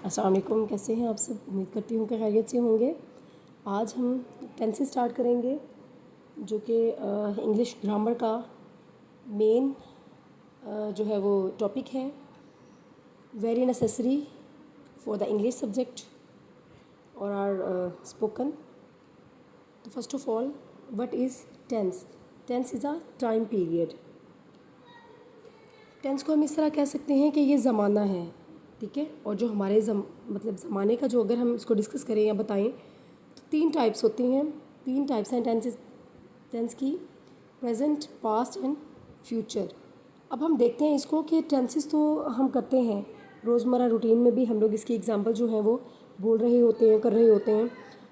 अस्सलाम वालेकुम, कैसे हैं आप सब। उम्मीद करती हूँ कि खैरियत से होंगे। आज हम टेंस से स्टार्ट करेंगे, जो कि इंग्लिश ग्रामर का मेन जो है वो टॉपिक है, very necessary for the English subject और आर स्पोकन। तो first of all, what is tense? Tense is a time period. Tense को हम इस तरह कह सकते हैं कि ये ज़माना है, ठीक है। और जो हमारे मतलब ज़माने का जो अगर हम इसको डिस्कस करें या बताएं तो तीन टाइप्स होती हैं। तीन टाइप्स हैं टेंस की, प्रेजेंट, पास्ट एंड फ्यूचर। अब हम देखते हैं इसको कि टेंसेस तो हम करते हैं रोज़मर्रा रूटीन में भी, हम लोग इसकी एग्जांपल जो हैं वो बोल रहे होते हैं, कर रहे होते हैं।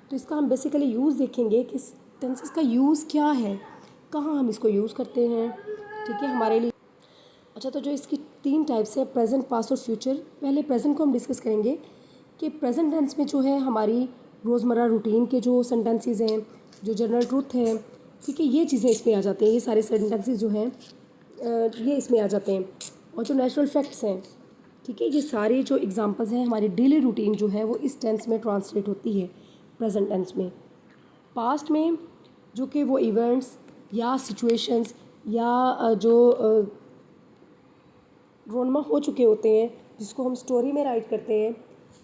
तो इसका हम बेसिकली यूज़ देखेंगे कि टेंसेस का यूज़ क्या है, कहाँ हम इसको यूज़ करते हैं, ठीक है, हमारे लिए। अच्छा, तो जो इसकी तीन टाइप्स है, प्रेजेंट, पास्ट और फ्यूचर। पहले प्रेजेंट को हम डिस्कस करेंगे कि प्रेजेंट टेंस में जो है हमारी रोज़मर्रा रूटीन के जो सेंटेंसेस हैं, जो जनरल ट्रूथ है, ठीक है, ये चीज़ें इसमें आ जाती हैं। ये सारे सेंटेंसेस जो हैं ये इसमें आ जाते हैं। और जो नेचुरल फैक्ट्स हैं, ठीक है, ये सारे जो एग्जांपल्स हैं, हमारी डेली रूटीन जो है वो इस टेंस में ट्रांसलेट होती है प्रेजेंट टेंस में। पास्ट में जो कि वो इवेंट्स या सिचुएशंस या जो रोनमा हो चुके होते हैं, जिसको हम स्टोरी में राइट करते हैं,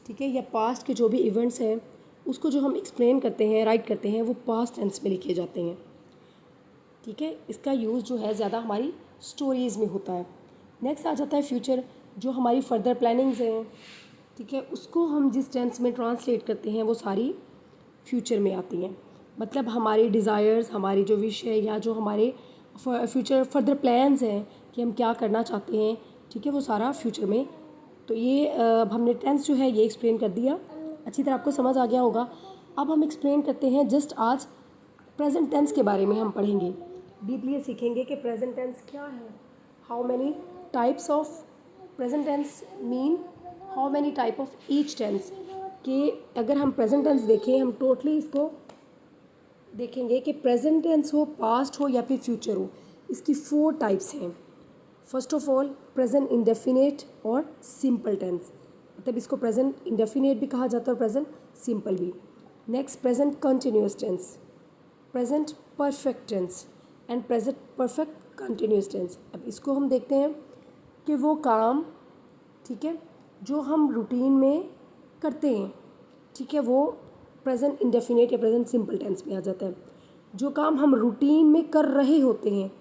ठीक है, या पास्ट के जो भी इवेंट्स हैं उसको जो हम एक्सप्लेन करते हैं, राइट करते हैं, वो पास्ट टेंस में लिखे जाते हैं, ठीक है। इसका यूज़ जो है ज़्यादा हमारी स्टोरीज़ में होता है। नेक्स्ट आ जाता है फ्यूचर, जो हमारी फर्दर प्लानिंग्स हैं, ठीक है, उसको हम जिस टेंस में ट्रांसलेट करते हैं वो सारी फ्यूचर में आती हैं। मतलब हमारे डिज़ायर्स, हमारी जो विश है या जो हमारे फ्यूचर फर्दर प्लान्स हैं कि हम क्या करना चाहते हैं, ठीक है, वो सारा फ्यूचर में। तो ये अब हमने टेंस जो है ये एक्सप्लेन कर दिया, अच्छी तरह आपको समझ आ गया होगा। अब हम एक्सप्लेन करते हैं जस्ट आज प्रेजेंट टेंस के बारे में हम पढ़ेंगे, डीपली सीखेंगे कि प्रेजेंट टेंस क्या है, how many types of present tense mean, how many type of each tense. कि अगर हम प्रेजेंट टेंस देखें, हम टोटली इसको देखेंगे कि प्रेजेंट टेंस हो, पास्ट हो या फिर फ्यूचर हो, इसकी 4 टाइप्स हैं। First of all, present indefinite और सिंपल टेंस, मतलब इसको प्रेजेंट इंडेफिनेट भी कहा जाता है और प्रेजेंट सिंपल भी। Next, present continuous tense, present perfect tense and present perfect continuous tense. अब इसको हम देखते हैं कि वो काम, ठीक है, जो हम रूटीन में करते हैं, ठीक है, वो प्रेजेंट इंडेफिनेट या प्रेजेंट सिंपल टेंस में आ जाता है। जो काम हम रूटीन में कर रहे होते हैं,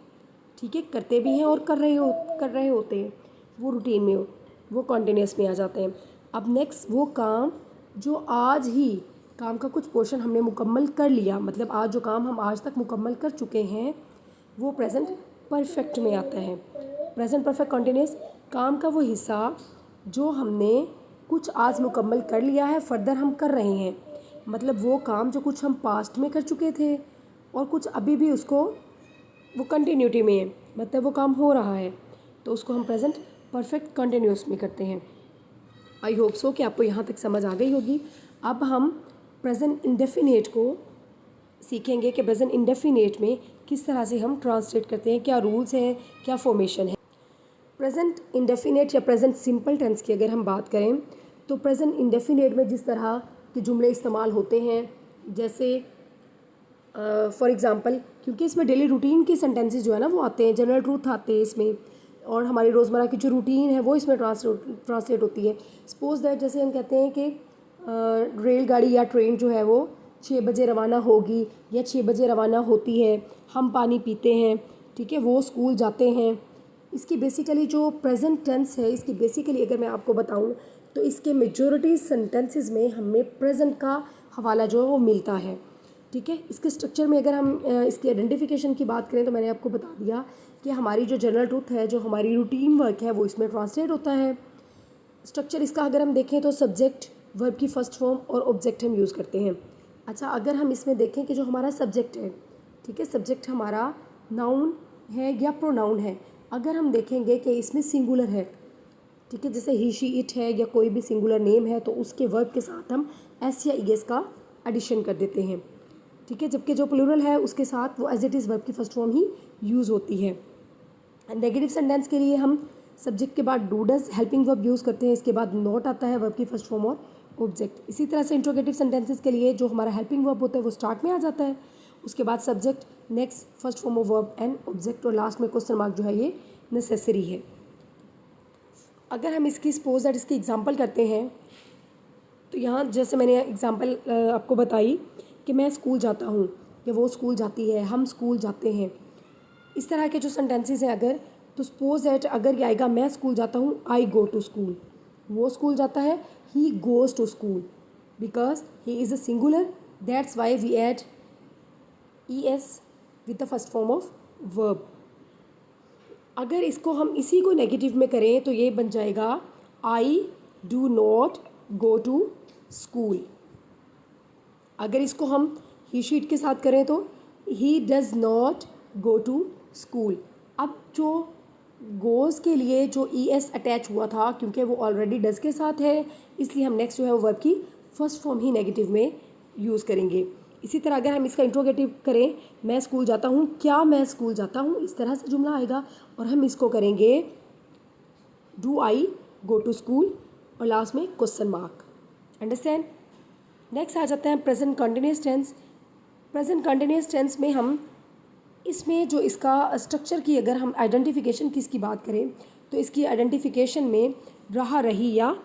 ठीक है, करते भी हैं और कर रहे होते हैं, वो रूटीन में वो कॉन्टिन्यूस में आ जाते हैं। अब नेक्स्ट, वो काम जो आज ही काम का कुछ पोर्शन हमने मुकम्मल कर लिया, मतलब आज जो काम हम आज तक मुकम्मल कर चुके हैं, वो प्रेजेंट परफेक्ट में आता है। प्रेजेंट परफेक्ट कॉन्टिन्यूस, काम का वो हिस्सा जो हमने कुछ आज मुकम्मल कर लिया है, फर्दर हम कर रहे हैं, मतलब वो काम जो कुछ हम पास्ट में कर चुके थे और कुछ अभी भी उसको वो कंटिन्यूटी में है, मतलब वो काम हो रहा है, तो उसको हम प्रेजेंट परफेक्ट कंटिन्यूस में करते हैं। आई होप सो कि आपको यहाँ तक समझ आ गई होगी। अब हम प्रेजेंट इंडेफिनेट को सीखेंगे कि प्रेजेंट इंडेफिनेट में किस तरह से हम ट्रांसलेट करते हैं, क्या रूल्स हैं, क्या फॉर्मेशन है। प्रेजेंट इंडेफिनेट या प्रेजेंट सिंपल टेंस की अगर हम बात करें तो प्रेजेंट इंडेफिनेट में जिस तरह के जुमले इस्तेमाल होते हैं, जैसे फॉर एग्ज़ाम्पल, क्योंकि इसमें डेली रूटीन के सेंटेंसेस जो है ना वो आते हैं, जनरल ट्रूथ आते हैं इसमें, और हमारी रोज़मर्रा की जो रूटीन है वो इसमें ट्रांसलेट होती है। सपोज दैट, जैसे हम कहते हैं कि रेलगाड़ी या ट्रेन जो है वो 6 बजे रवाना होगी या 6 बजे रवाना होती है, हम पानी पीते हैं, ठीक है, वो स्कूल जाते हैं। इसकी बेसिकली जो प्रेजेंट टेंस है, इसकी बेसिकली अगर मैं आपको बताऊं तो इसके मेजॉरिटी सेंटेंसेस में हमें प्रेजेंट का हवाला जो है वो मिलता है, ठीक है। इसके स्ट्रक्चर में अगर हम इसकी आइडेंटिफिकेशन की बात करें तो मैंने आपको बता दिया कि हमारी जो जनरल ट्रूथ है, जो हमारी रूटीन वर्क है, वो इसमें ट्रांसलेट होता है। स्ट्रक्चर इसका अगर हम देखें तो सब्जेक्ट, वर्ब की फर्स्ट फॉर्म और ऑब्जेक्ट हम यूज़ करते हैं। अच्छा, अगर हम इसमें देखें कि जो हमारा सब्जेक्ट है, ठीक है, सब्जेक्ट हमारा नाउन है या प्रोनाउन है, अगर हम देखेंगे कि इसमें सिंगुलर है, ठीक है, जैसे ही, शी, इट है या कोई भी सिंगुलर नेम है, तो उसके वर्ब के साथ हम एस या ईएस का एडिशन कर देते हैं, ठीक है, जबकि जो प्लूरल है उसके साथ वो एज इट इज़ वर्ब की फर्स्ट फॉर्म ही यूज़ होती है। नेगेटिव सेंटेंस के लिए हम सब्जेक्ट के बाद do does helping verb use करते हैं, इसके बाद नॉट आता है वर्ब की फर्स्ट फॉर्म और ऑब्जेक्ट। इसी तरह से इंट्रोगेटिव सेंटेंसेस के लिए जो हमारा हेल्पिंग वर्ब होता है वो स्टार्ट में आ जाता है, उसके बाद subject, next first form of verb and object, और लास्ट में क्वेश्चन मार्क जो है ये नेसेसरी है। अगर हम इसकी सपोज दैट इसकी एग्जांपल करते हैं तो यहाँ जैसे मैंने एग्जांपल आपको बताई कि मैं स्कूल जाता हूँ या वो स्कूल जाती है, हम स्कूल जाते हैं, इस तरह के जो सेंटेंसेस हैं अगर, तो सपोज दैट अगर ये आएगा मैं स्कूल जाता हूँ, आई गो टू स्कूल, वो स्कूल जाता है, he goes to school, because he is a singular, that's why we add ES with the first form of verb. अगर इसको हम इसी को नेगेटिव में करें तो ये बन जाएगा I do not go to school. अगर इसको हम ही शीट के साथ करें तो he does not go to school. अब जो गोज़ के लिए जो ES अटैच हुआ था, क्योंकि वो ऑलरेडी डज़ के साथ है, इसलिए हम नेक्स्ट जो है वो वर्ब की फर्स्ट फॉर्म ही नेगेटिव में यूज़ करेंगे। इसी तरह अगर हम इसका इंट्रोगेटिव करें, मैं स्कूल जाता हूँ, क्या मैं स्कूल जाता हूँ, इस तरह से जुमला आएगा, और हम इसको करेंगे do I go to school और लास्ट में क्वेश्चन मार्क। अंडरस्टैंड। नेक्स्ट आ जाता है present continuous tense. Present continuous tense में हम इसमें जो इसका स्ट्रक्चर की अगर हम आइडेंटिफिकेशन की इसकी बात करें तो इसकी आइडेंटिफिकेशन में रहा, रही या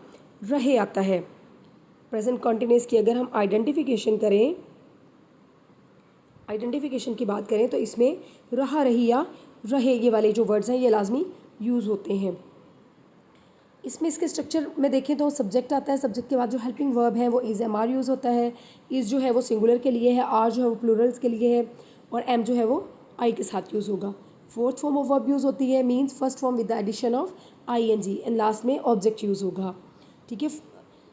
रहे आता है। प्रेजेंट कंटिन्यूअस की अगर हम आइडेंटिफिकेशन की बात करें तो इसमें रहा, रही या रहे ये वाले जो वर्ड्स हैं ये लाजमी यूज़ होते हैं। इसमें इसके स्ट्रक्चर में देखें तो सब्जेक्ट आता है, सब्जेक्ट के बाद जो हेल्पिंग वर्ब है वो इज़ MR यूज़ होता है। इज़ जो है वो सिंगुलर के लिए है, आर जो है वो प्लूरल्स के लिए है, और एम जो है वो आई के साथ यूज़ होगा। Fourth form of verb use होती है, means first form with the addition of ING, and last में ऑब्जेक्ट यूज़ होगा। ठीक है।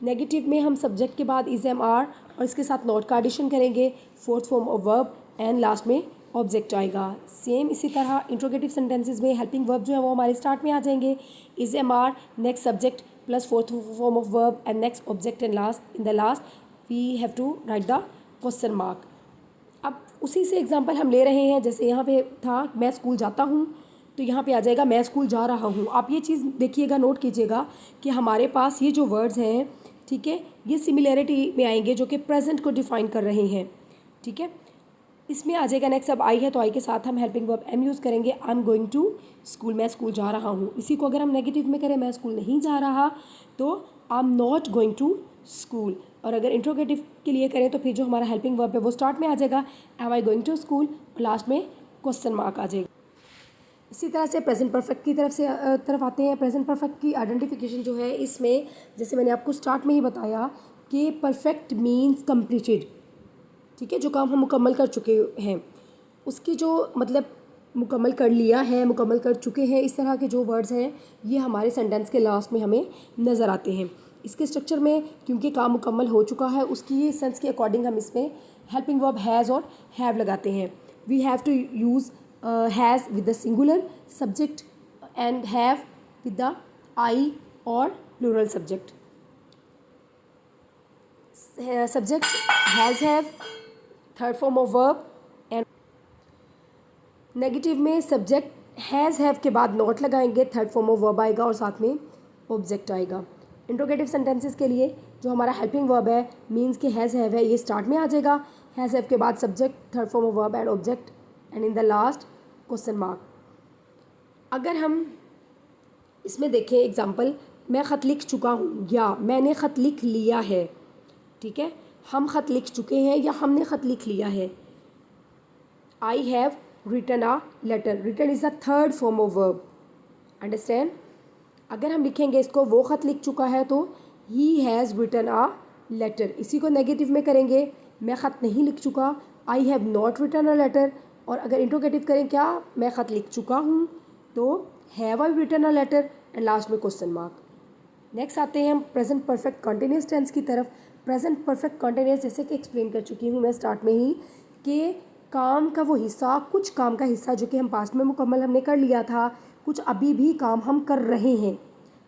नेगेटिव में हम सब्जेक्ट के बाद इज़ MR और इसके साथ नॉट का एडिशन करेंगे, fourth form of verb and last में ऑब्जेक्ट आएगा। सेम इसी तरह इंट्रोगेटिव सेंटेंसेस में हेल्पिंग वर्ब जो है वो हमारे स्टार्ट में आ जाएंगे, is MR, next subject plus fourth form of verb and next object, and last in the last we have to write the question mark. अब उसी से एग्जांपल हम ले रहे हैं, जैसे यहाँ पे था मैं स्कूल जाता हूँ, तो यहाँ पे आ जाएगा मैं स्कूल जा रहा हूँ। आप ये चीज़ देखिएगा, नोट कीजिएगा कि हमारे पास ये जो वर्ड्स हैं, ठीक है, ये सिमिलैरिटी में आएंगे जो कि प्रेजेंट को डिफाइन कर रहे हैं। ठीक है। इसमें आ जाएगा नेक्स्ट, अब आई है तो आई के साथ हम हेल्पिंग वर्ब एम यूज़ करेंगे, I am going to school, मैं स्कूल जा रहा हूँ। इसी को अगर हम नेगेटिव में करें, मैं स्कूल नहीं जा रहा, तो I am not going to school. और अगर इंट्रोगेटिव के लिए करें तो फिर जो हमारा हेल्पिंग वर्ब है वो स्टार्ट में आ जाएगा, am I going to school, और लास्ट में क्वेश्चन मार्क आ जाएगा। इसी तरह से प्रेजेंट परफेक्ट की तरफ आते हैं। प्रेजेंट परफेक्ट की आइडेंटिफिकेशन जो है इसमें, जैसे मैंने आपको स्टार्ट में ही बताया कि परफेक्ट मीन्स कंप्लीटेड। ठीक है, जो काम हम मुकम्मल कर चुके हैं उसकी जो मतलब मुकम्मल कर लिया है, मुकम्मल कर चुके हैं, इस तरह के जो वर्ड्स हैं ये हमारे सेंटेंस के लास्ट में हमें नज़र आते हैं। इसके स्ट्रक्चर में क्योंकि काम मुकम्मल हो चुका है उसकी सेंस के अकॉर्डिंग हम इसमें हेल्पिंग वर्ब हैज़ और हैव लगाते हैं। We have to use has with the singular subject and have with the I और plural subject. Subject has, have, third form of verb, and negative में subject has, have के बाद not लगाएंगे, third form of verb आएगा और साथ में object आएगा। इंट्रोगेटिव सेंटेंसेस के लिए जो हमारा हेल्पिंग वर्ब है मीन्स के हैज़, हैव है, ये स्टार्ट में आ जाएगा, हैज़, हैव के बाद subject, third form of verb and object, and in the last question mark. अगर हम इसमें देखें एग्जाम्पल, मैं ख़त लिख चुका हूँ या मैंने ख़त लिख लिया है। ठीक है, हम ख़त लिख चुके हैं या हमने ख़त लिख लिया है। I have written a letter, written is the third form of verb. Understand. अगर हम लिखेंगे इसको, वो ख़त लिख चुका है, तो he has written a letter. इसी को नेगेटिव में करेंगे, मैं ख़त नहीं लिख चुका, I have not written a letter. और अगर इंट्रोगेटिव करें, क्या मैं ख़त लिख चुका हूँ, तो have I written a letter, and last में क्वेश्चन मार्क। नेक्स्ट आते हैं हम प्रेजेंट परफेक्ट कंटिन्यूअस टेंस की तरफ। प्रेजेंट परफेक्ट कंटिन्यूअस जैसे कि एक्सप्लेन कर चुकी हूँ मैं स्टार्ट में ही कि काम का वो हिस्सा, कुछ काम का हिस्सा जो कि हम पास्ट में मुकम्मल हमने कर लिया था, कुछ अभी भी काम हम कर रहे हैं।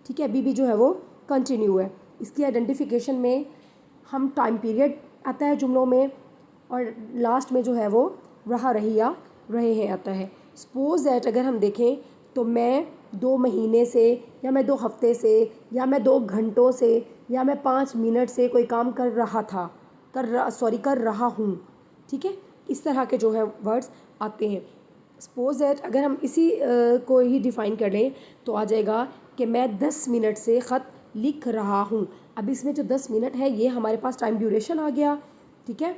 ठीक है, अभी भी जो है वो कंटिन्यू है। इसकी आइडेंटिफिकेशन में हम टाइम पीरियड आता है जुमलों में, और लास्ट में जो है वो रहा, रही या रहे हैं आता है। सपोज दैट अगर हम देखें तो मैं 2 महीने से, या मैं 2 हफ्ते से, या मैं 2 घंटों से, या मैं 5 मिनट से कोई काम कर रहा था, कर रहा हूँ। ठीक है, इस तरह के जो है वर्ड्स आते हैं। सपोज दैट अगर हम इसी को ही डिफ़ाइन कर लें तो आ जाएगा कि मैं 10 मिनट से ख़त लिख रहा हूँ। अब इसमें जो 10 मिनट है ये हमारे पास टाइम ड्यूरेशन आ गया। ठीक है,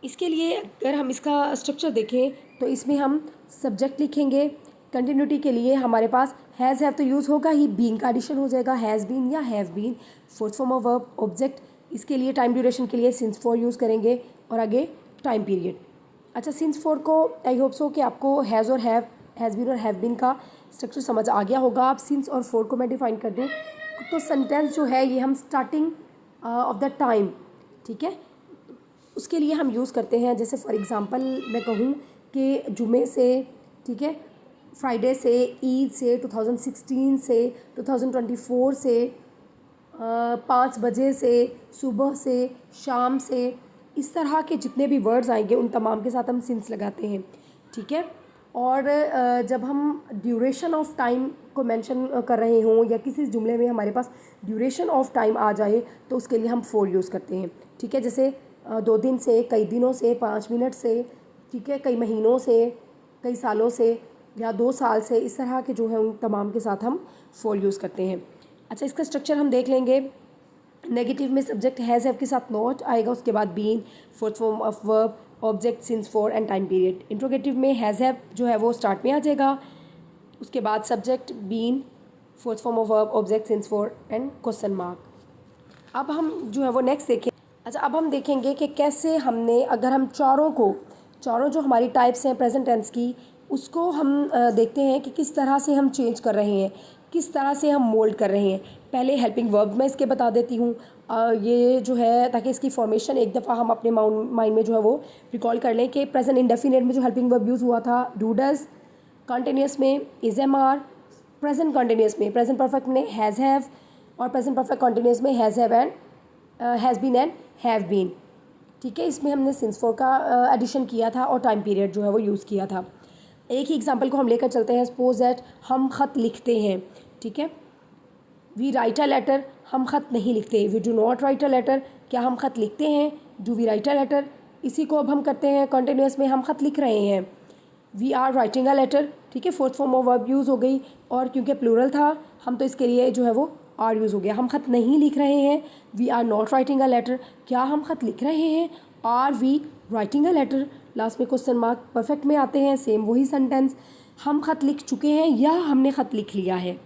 इसके लिए अगर हम इसका स्ट्रक्चर देखें तो इसमें हम सब्जेक्ट लिखेंगे। कंटिन्यूटी के लिए हमारे पास हैज़ हैव तो यूज़ होगा ही, बीन का एडिशन हो जाएगा, हैज़ बीन या have been. Fourth form of verb object, इसके लिए टाइम ड्यूरेशन के लिए सिंस फॉर यूज़ करेंगे, और आगे टाइम पीरियड। अच्छा, सिंस फॉर को आई होप सो कि आपको हैज़ और हैज़ बीन और हैव बीन का स्ट्रक्चर समझ आ गया होगा। अब सिंस और फॉर को मैं डिफ़ाइन कर दूँ तो सेंटेंस जो है ये हम स्टार्टिंग ऑफ द टाइम, ठीक है, उसके लिए हम यूज़ करते हैं। जैसे फॉर एग्ज़ाम्पल मैं कहूँ कि जुमे से, ठीक है, फ्राइडे से, ईद से, 2016 से, 2024 से, 5 बजे से, सुबह से, शाम से, इस तरह के जितने भी वर्ड्स आएंगे उन तमाम के साथ हम सिंस लगाते हैं। ठीक है, और जब हम ड्यूरेशन ऑफ टाइम को मेंशन कर रहे हों या किसी जुमले में हमारे पास ड्यूरेशन ऑफ टाइम आ जाए तो उसके लिए हम फॉर यूज़ करते हैं। ठीक है, जैसे 2 दिन से, कई दिनों से, 5 मिनट से, ठीक है, कई महीनों से, कई सालों से, या 2 साल से, इस तरह के जो है उन तमाम के साथ हम फॉर यूज़ करते हैं। अच्छा, इसका स्ट्रक्चर हम देख लेंगे। नेगेटिव में सब्जेक्ट हैज़ हैव के साथ नॉट आएगा, उसके बाद been, fourth form of verb, object, since for and time period. Interrogative में हैज़ हैव जो है वो स्टार्ट में आ जाएगा, उसके बाद subject, been, fourth form of verb, object, since for and question mark. अब हम जो है वो नेक्स्ट देखें। अच्छा, अब हम देखेंगे कि कैसे हमने, अगर हम चारों जो हमारी टाइप्स हैं प्रेजेंट टेंस की, उसको हम देखते हैं कि किस तरह से हम चेंज कर रहे हैं, किस तरह से हम मोल्ड कर रहे हैं। पहले हेल्पिंग वर्ब मैं इसके बता देती हूँ, ये जो है ताकि इसकी फॉर्मेशन एक दफ़ा हम अपने माइंड में जो है वो रिकॉल कर लें कि प्रेजेंट इंडेफिनिट में जो हेल्पिंग वर्ब यूज़ हुआ था डू डज, कंटिन्यूस में is am are, present continuous में प्रेजेंट परफेक्ट में हैज़ हैव, और प्रेजेंट परफेक्ट कंटिन्यूस में has have and has been and have been. ठीक है, इसमें हमने सिंस फॉर का एडिशन किया था और टाइम पीरियड जो है वो यूज़ किया था। एक ही एग्जांपल को हम लेकर चलते हैं। सपोज दैट हम ख़त लिखते हैं, ठीक है, वी राइट अ लेटर, हम ख़त नहीं लिखते, we do not write a letter, क्या हम ख़त लिखते हैं, do we write a letter. इसी को अब हम करते हैं कंटिन्यूस में, हम ख़त लिख रहे हैं, we are writing a letter. ठीक है, fourth form of verb use हो गई, और क्योंकि प्लूरल था हम तो इसके लिए जो है वो आर यूज़ हो गया। हम ख़त नहीं लिख रहे हैं, we are not writing a letter, क्या हम ख़त लिख रहे हैं, are we writing a letter. Last में क्वेश्चन मार्क परफेक्ट में आते हैं, सेम वही सेंटेंस, हम ख़त लिख चुके हैं या हमने ख़त लिख लिया है।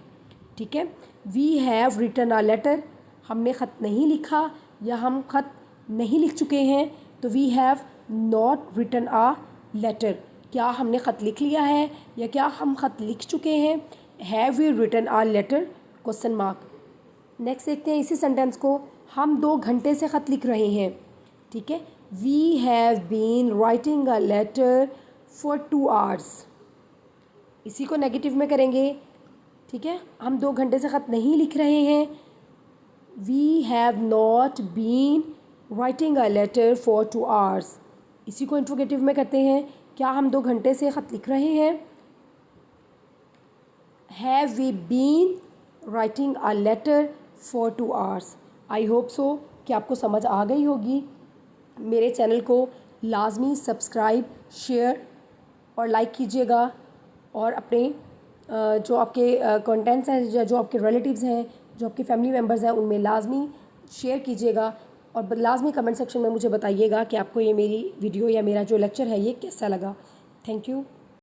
ठीक है, we have written a letter, हमने ख़त नहीं लिखा या हम ख़त नहीं लिख चुके हैं, तो we have not written a letter, क्या हमने ख़त लिख लिया है या क्या हम ख़त लिख चुके हैं, have we written a letter, question mark. Next देखते हैं इसी सेंटेंस को, हम 2 घंटे से ख़त लिख रहे हैं। ठीक है, we have been writing a letter for 2 hours, इसी को नेगेटिव में करेंगे। ठीक है, हम 2 घंटे से ख़त नहीं लिख रहे हैं, we have not been writing a letter for 2 hours, इसी को इंट्रोगेटिव में करते हैं, क्या हम 2 घंटे से ख़त लिख रहे हैं, have we been writing a letter for 2 hours. I hope so कि आपको समझ आ गई होगी। मेरे चैनल को लाजमी सब्सक्राइब, शेयर और लाइक कीजिएगा, और अपने जो आपके कंटेंट्स हैं या जो आपके रिलेटिव्स हैं, जो आपके फैमिली मेम्बर्स हैं, उनमें लाजमी शेयर कीजिएगा, और लाजमी कमेंट सेक्शन में मुझे बताइएगा कि आपको ये मेरी वीडियो या मेरा जो लेक्चर है ये कैसा लगा। Thank you.